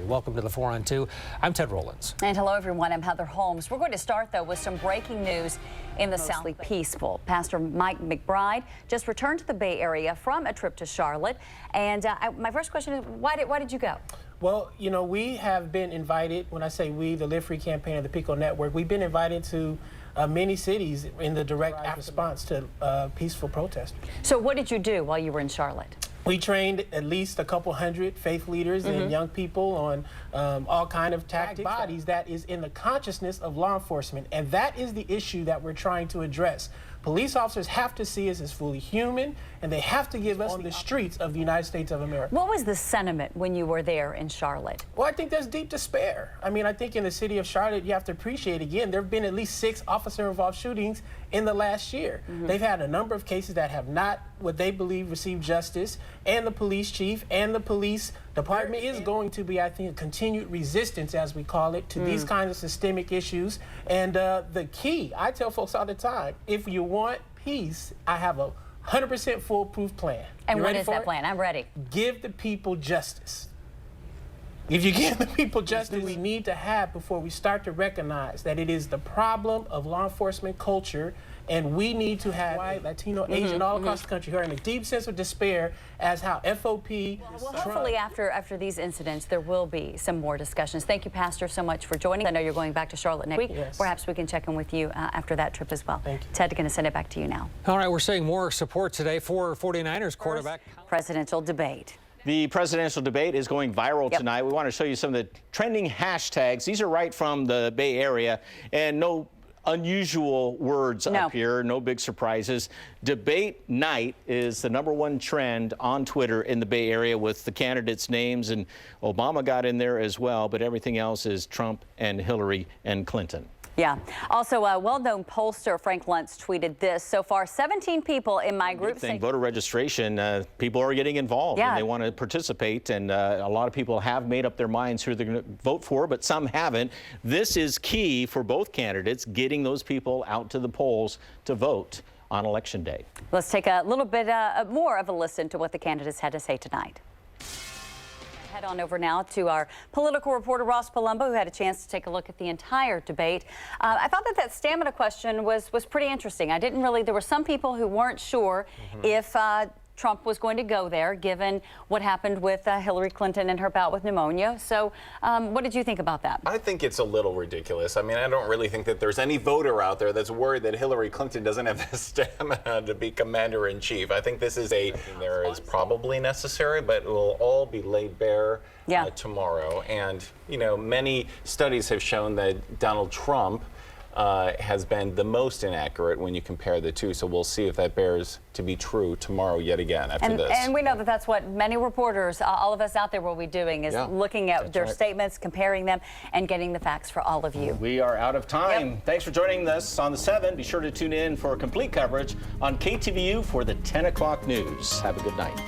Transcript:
Welcome to the 4 on 2. I'm Ted Rollins. And hello, everyone. I'm Heather Holmes. We're going to start, though, with some breaking news in the South. Peaceful. Pastor Mike McBride just returned to the Bay Area from a trip to Charlotte. And my first question is, why did you go? Well, you know, we have been invited, when I say we, the Live Free campaign of the PICO Network, we've been invited to many cities in the direct response to peaceful protesters. So what did you do while you were in Charlotte? We trained at least a couple hundred faith leaders and young people on all kind of tactics, bodies that is in the consciousness of law enforcement. And that is the issue that we're trying to address. Police officers have to see us as fully human, and they have to give us on the streets of the United States of America. What was the sentiment when you were there in Charlotte? Well, I think there's deep despair. I mean, I think in the city of Charlotte, you have to appreciate, again, there have been at least 6 officer-involved shootings in the last year. They've had a number of cases that have not, what they believe, received justice, and the police chief and the police department is going to be, I think, a continued resistance, as we call it, to these kinds of systemic issues. And the key, I tell folks all the time, if you want peace, I have a 100% foolproof plan. And what is that plan? I'm ready. Give the people justice. If you give the people justice, we need to have before we start to recognize that it is the problem of law enforcement culture, and we need to have white, Latino, Asian, all across the country who are in a deep sense of despair as how FOP. Well, hopefully after these incidents, there will be some more discussions. Thank you, Pastor, so much for joining. I know you're going back to Charlotte next week. Yes. Perhaps we can check in with you after that trip as well. Thank you. Ted, going to send it back to you now. All right, we're seeing more support today for 49ers quarterback. Presidential debate. The presidential debate is going viral tonight. We want to show you some of the trending hashtags. These are right from the Bay Area, and no unusual words up here, no big surprises. Debate night is the #1 trend on Twitter in the Bay Area with the candidates' names, and Obama got in there as well, but everything else is Trump and Hillary and Clinton. Yeah. Also, a well-known pollster, Frank Luntz, tweeted this. So far, 17 people in my group say voter registration, people are getting involved and they want to participate, and a lot of people have made up their minds who they're going to vote for, but some haven't. This is key for both candidates, getting those people out to the polls to vote on Election Day. Let's take a little bit more of a listen to what the candidates had to say tonight. Head on over now to our political reporter, Ross Palumbo, who had a chance to take a look at the entire debate. I thought that stamina question was pretty interesting. There were some people who weren't sure if Trump was going to go there, given what happened with Hillary Clinton and her bout with pneumonia. So what did you think about that? I think it's a little ridiculous. I mean, I don't really think that there's any voter out there that's worried that Hillary Clinton doesn't have the stamina to be commander-in-chief. I think this is there is probably necessary, but it will all be laid bare tomorrow. And, you know, many studies have shown that Donald Trump has been the most inaccurate when you compare the two. So we'll see if that bears to be true tomorrow yet again after this. And we know that that's what many reporters, all of us out there will be doing, is looking at their statements, comparing them, and getting the facts for all of you. We are out of time. Thanks for joining us on the 7. Be sure to tune in for complete coverage on KTVU for the 10 o'clock news. Have a good night.